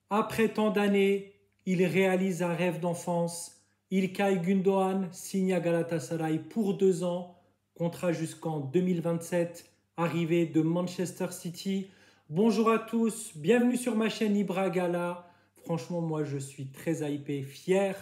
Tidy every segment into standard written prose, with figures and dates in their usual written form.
Après tant d'années, il réalise un rêve d'enfance. İlkay Gündoğan signe à Galatasaray pour 2 ans, contrat jusqu'en 2027, arrivé de Manchester City. Bonjour à tous, bienvenue sur ma chaîne Ibra Gala. Franchement, moi je suis très hypé, fier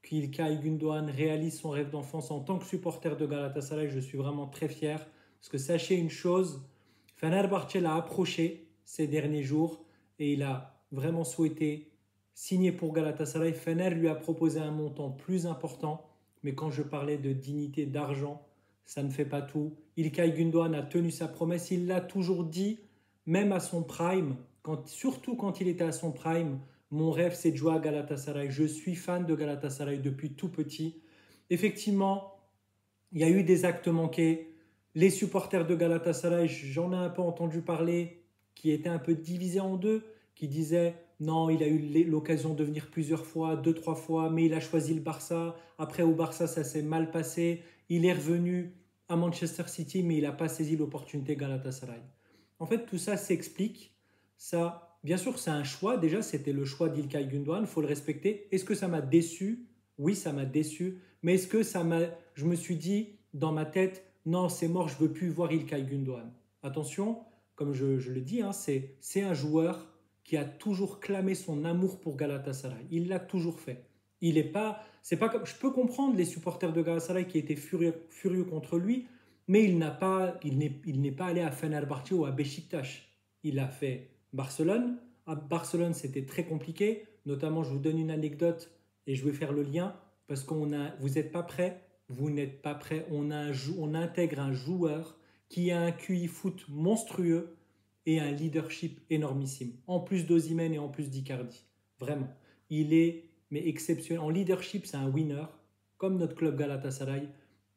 qu'Ilkay Gündoğan réalise son rêve d'enfance en tant que supporter de Galatasaray. Je suis vraiment très fier parce que sachez une chose, Fenerbahçe l'a approché ces derniers jours et il a vraiment souhaité signer pour Galatasaray. Fener lui a proposé un montant plus important, mais quand je parlais de dignité, d'argent, ça ne fait pas tout. İlkay Gündoğan a tenu sa promesse, il l'a toujours dit, même à son prime, surtout quand il était à son prime. Mon rêve, c'est de jouer à Galatasaray. Je suis fan de Galatasaray depuis tout petit. Effectivement, il y a eu des actes manqués. Les supporters de Galatasaray, j'en ai un peu entendu parler, qui étaient un peu divisés en deux, qui disaient non, il a eu l'occasion de venir plusieurs fois, 2, 3 fois, mais il a choisi le Barça. Après, au Barça, ça s'est mal passé. Il est revenu à Manchester City, mais il n'a pas saisi l'opportunité Galatasaray. En fait, tout ça s'explique. Ça, bien sûr, c'est un choix. Déjà, c'était le choix d'Ilkay Gündoğan. Il faut le respecter. Est-ce que ça m'a déçu? Oui, ça m'a déçu. Mais est-ce que je me suis dit dans ma tête, non, c'est mort, je ne veux plus voir Ilkay Gündoğan. Attention, comme je le dis, hein, c'est un joueur qui a toujours clamé son amour pour Galatasaray. Il l'a toujours fait. Il est pas, c'est pas comme, je peux comprendre les supporters de Galatasaray qui étaient furieux contre lui, mais il n'est pas allé à Fenerbahçe ou à Beşiktaş. Il a fait Barcelone. À Barcelone, c'était très compliqué. Notamment, je vous donne une anecdote et je vais faire le lien parce vous n'êtes pas prêts. Vous n'êtes pas prêts. On intègre un joueur qui a un QI foot monstrueux et un leadership énormissime. En plus d'Osimhen et en plus d'Icardi. Vraiment. Il est mais exceptionnel. En leadership, c'est un winner, comme notre club Galatasaray.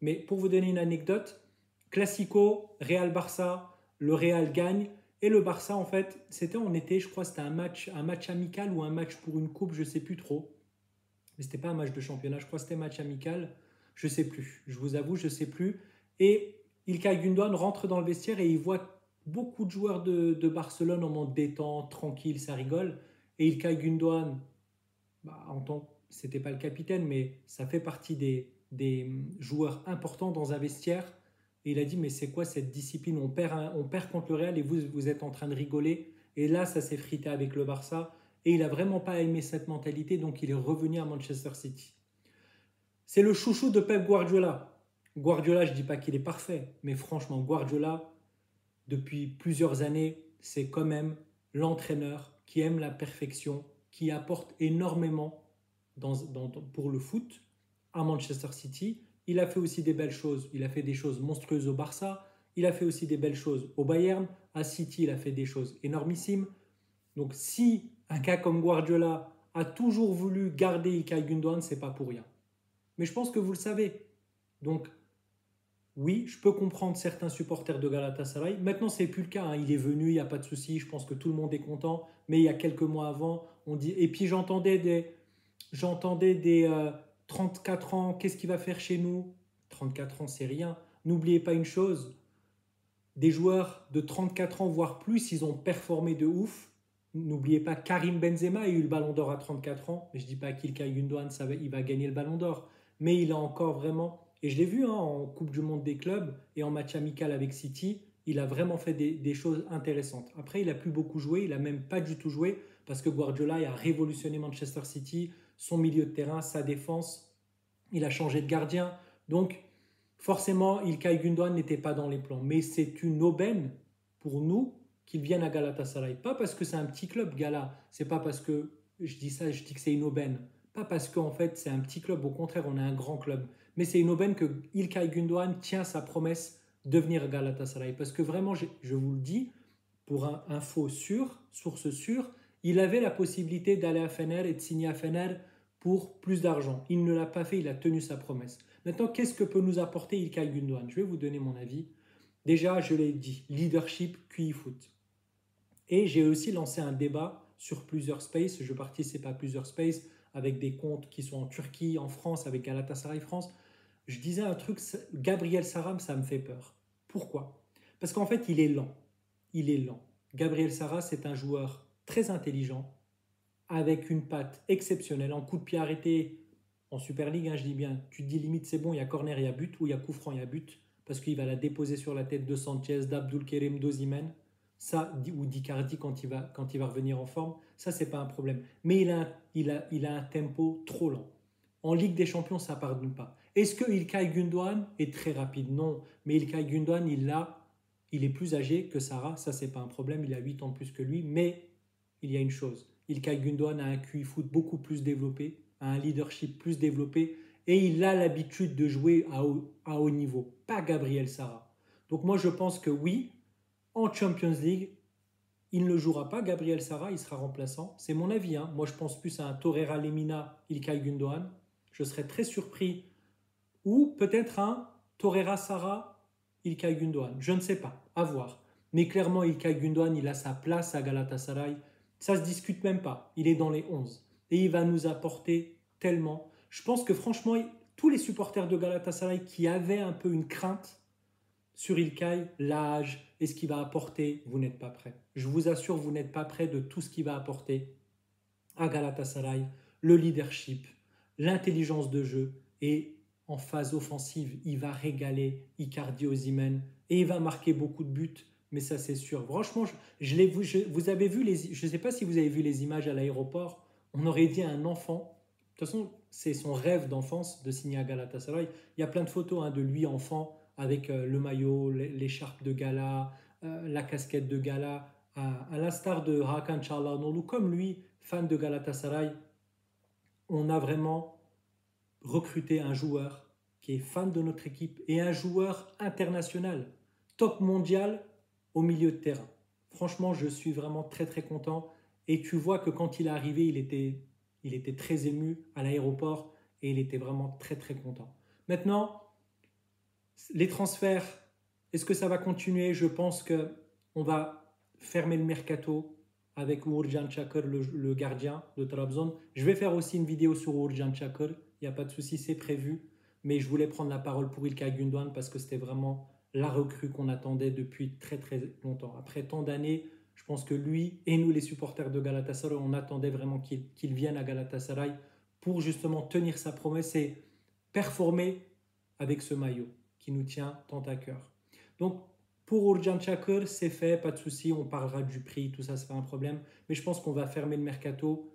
Mais pour vous donner une anecdote, Classico, Real Barça, le Real gagne. Et le Barça, en fait, c'était en été, je crois, c'était un match amical ou un match pour une coupe, je ne sais plus trop. Mais c'était pas un match de championnat, je crois que c'était un match amical. Je ne sais plus, je vous avoue, je ne sais plus. Et Ilkay Gündoğan rentre dans le vestiaire et il voit beaucoup de joueurs de Barcelone en mode détente, tranquille, ça rigole. Et Ilkay Gündoğan, c'était pas le capitaine, mais ça fait partie des joueurs importants dans un vestiaire. Et il a dit, mais c'est quoi cette discipline, on perd contre le Real et vous êtes en train de rigoler. Et là, ça s'est frité avec le Barça. Et il n'a vraiment pas aimé cette mentalité, donc il est revenu à Manchester City. C'est le chouchou de Pep Guardiola. Guardiola, je ne dis pas qu'il est parfait, mais franchement, Guardiola, depuis plusieurs années, c'est quand même l'entraîneur qui aime la perfection, qui apporte énormément pour le foot à Manchester City. Il a fait aussi des belles choses. Il a fait des choses monstrueuses au Barça. Il a fait aussi des belles choses au Bayern. À City, il a fait des choses énormissimes. Donc si un gars comme Guardiola a toujours voulu garder Ilkay Gündoğan, c'est pas pour rien. Mais je pense que vous le savez. Donc oui, je peux comprendre certains supporters de Galatasaray. Maintenant, c'est plus le cas, hein. Il est venu, il n'y a pas de souci. Je pense que tout le monde est content. Mais il y a quelques mois avant, on dit. Et puis j'entendais des 34 ans. Qu'est-ce qu'il va faire chez nous? 34 ans, c'est rien. N'oubliez pas une chose. Des joueurs de 34 ans, voire plus, ils ont performé de ouf. N'oubliez pas, Karim Benzema a eu le Ballon d'Or à 34 ans. Je ne dis pas qu'Ilkay Gündoğan, il va gagner le Ballon d'Or. Mais il a encore vraiment... Et je l'ai vu en Coupe du Monde des clubs et en match amical avec City, il a vraiment fait des choses intéressantes. Après, il n'a plus beaucoup joué, il n'a même pas du tout joué parce que Guardiola a révolutionné Manchester City, son milieu de terrain, sa défense. Il a changé de gardien. Donc, forcément, Ilkay Gündoğan n'était pas dans les plans. Mais c'est une aubaine pour nous qu'il vienne à Galatasaray. Pas parce que c'est un petit club, Gala. C'est pas parce que je dis ça, je dis que c'est une aubaine. Pas parce qu'en fait c'est un petit club, au contraire, on est un grand club. Mais c'est une aubaine que Ilkay Gündoğan tient sa promesse de venir à Galatasaray. Parce que vraiment, je vous le dis, pour info sûre, source sûre, il avait la possibilité d'aller à Fener et de signer à Fener pour plus d'argent. Il ne l'a pas fait, il a tenu sa promesse. Maintenant, qu'est-ce que peut nous apporter Ilkay Gündoğan? Je vais vous donner mon avis. Déjà, je l'ai dit, leadership, QI foot. Et j'ai aussi lancé un débat sur plusieurs spaces. Je participe à plusieurs spaces avec des comptes qui sont en Turquie, en France, avec Galatasaray France. Je disais un truc, Gabriel Saram, ça me fait peur. Pourquoi? Parce qu'en fait, il est lent. Il est lent. Gabriel Sara, c'est un joueur très intelligent, avec une patte exceptionnelle, en coup de pied arrêté, en Super League, hein, je dis bien, tu te dis limite c'est bon, il y a corner, il y a but, ou il y a coup franc, il y a but, parce qu'il va la déposer sur la tête de Sanchez, d'Abdul Kerim, d'Osimhen, ça, ou d'Icardi quand il va revenir en forme, ça c'est pas un problème. Mais il a un tempo trop lent. En Ligue des Champions, ça ne pardonne pas. Est-ce que İlkay Gündoğan est très rapide? Non. Mais İlkay Gündoğan, il est plus âgé que Sarah, ça c'est pas un problème, il a 8 ans de plus que lui, mais il y a une chose, İlkay Gündoğan a un QI foot beaucoup plus développé, a un leadership plus développé, et il a l'habitude de jouer à haut niveau, pas Gabriel Sara. Donc moi je pense que oui, en Champions League, il ne jouera pas Gabriel Sara, il sera remplaçant. C'est mon avis, hein. Moi je pense plus à un Torreira Lemina, İlkay Gündoğan. Je serais très surpris. Ou peut-être un Torreira Sara, İlkay Gündoğan. Je ne sais pas, à voir. Mais clairement, İlkay Gündoğan, il a sa place à Galatasaray. Ça ne se discute même pas. Il est dans les 11. Et il va nous apporter tellement. Je pense que franchement, tous les supporters de Galatasaray qui avaient un peu une crainte sur İlkay, l'âge et ce qu'il va apporter, vous n'êtes pas prêts. Je vous assure, vous n'êtes pas prêts de tout ce qu'il va apporter à Galatasaray. Le leadership, l'intelligence de jeu et en phase offensive, il va régaler Icardi, Osimhen et il va marquer beaucoup de buts, mais ça c'est sûr. Franchement, vous avez vu je ne sais pas si vous avez vu les images à l'aéroport, on aurait dit à un enfant, de toute façon c'est son rêve d'enfance de signer à Galatasaray, il y a plein de photos hein, de lui enfant avec le maillot, l'écharpe de gala, la casquette de gala, à l'instar de Hakan Çalhanoğlu, comme lui, fan de Galatasaray, on a vraiment recruter un joueur qui est fan de notre équipe et un joueur international, top mondial au milieu de terrain. Franchement, je suis vraiment très très content. Et tu vois que quand il est arrivé, il était très ému à l'aéroport et il était vraiment très très content. Maintenant, les transferts, est-ce que ça va continuer? Je pense qu'on va fermer le mercato avec Uğurcan Çakır, le gardien de Trabzon. Je vais faire aussi une vidéo sur Uğurcan Çakır. Il n'y a pas de souci, c'est prévu. Mais je voulais prendre la parole pour İlkay Gündoğan parce que c'était vraiment la recrue qu'on attendait depuis très très longtemps. Après tant d'années, je pense que lui et nous les supporters de Galatasaray, on attendait vraiment qu'il vienne à Galatasaray pour justement tenir sa promesse et performer avec ce maillot qui nous tient tant à cœur. Donc pour Uğurcan Çakır, c'est fait, pas de souci, on parlera du prix, tout ça, c'est pas un problème. Mais je pense qu'on va fermer le mercato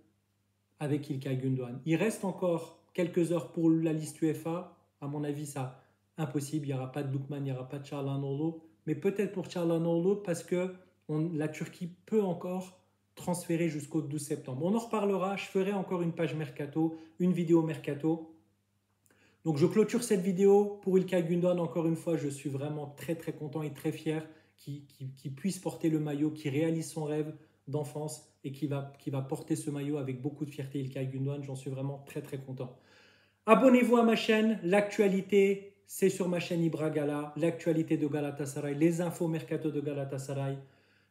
avec İlkay Gündoğan. Il reste encore quelques heures pour la liste UEFA. À mon avis, ça impossible. Il n'y aura pas de Lookman, il n'y aura pas de Çalhanoğlu. Mais peut-être pour Çalhanoğlu parce que la Turquie peut encore transférer jusqu'au 12 septembre. On en reparlera. Je ferai encore une page mercato, une vidéo mercato. Donc je clôture cette vidéo pour İlkay Gündoğan. Encore une fois, je suis vraiment très très content et très fier qu'il puisse porter le maillot, qu'il réalise son rêve d'enfance et qui va porter ce maillot avec beaucoup de fierté. İlkay Gündoğan, j'en suis vraiment très très content. Abonnez-vous à ma chaîne, l'actualité c'est sur ma chaîne Ibra Gala, l'actualité de Galatasaray, les infos mercato de Galatasaray,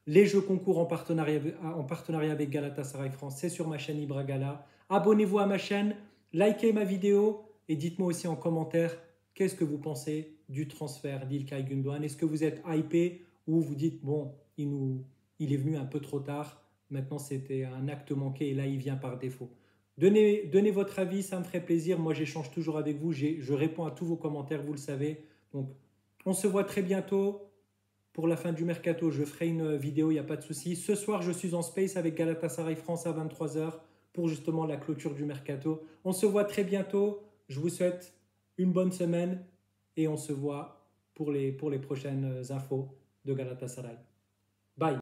les jeux concours en partenariat avec Galatasaray France, c'est sur ma chaîne Ibra Gala. Abonnez-vous à ma chaîne, likez ma vidéo et dites-moi aussi en commentaire qu'est-ce que vous pensez du transfert d'İlkay Gündoğan. Est-ce que vous êtes hypé ou vous dites bon, il est venu un peu trop tard, maintenant c'était un acte manqué et là il vient par défaut. Donnez votre avis, ça me ferait plaisir. Moi, j'échange toujours avec vous. Je réponds à tous vos commentaires, vous le savez. Donc, on se voit très bientôt. Pour la fin du mercato, je ferai une vidéo, il n'y a pas de souci. Ce soir, je suis en space avec Galatasaray France à 23 h pour justement la clôture du mercato. On se voit très bientôt. Je vous souhaite une bonne semaine et on se voit pour les prochaines infos de Galatasaray. Bye.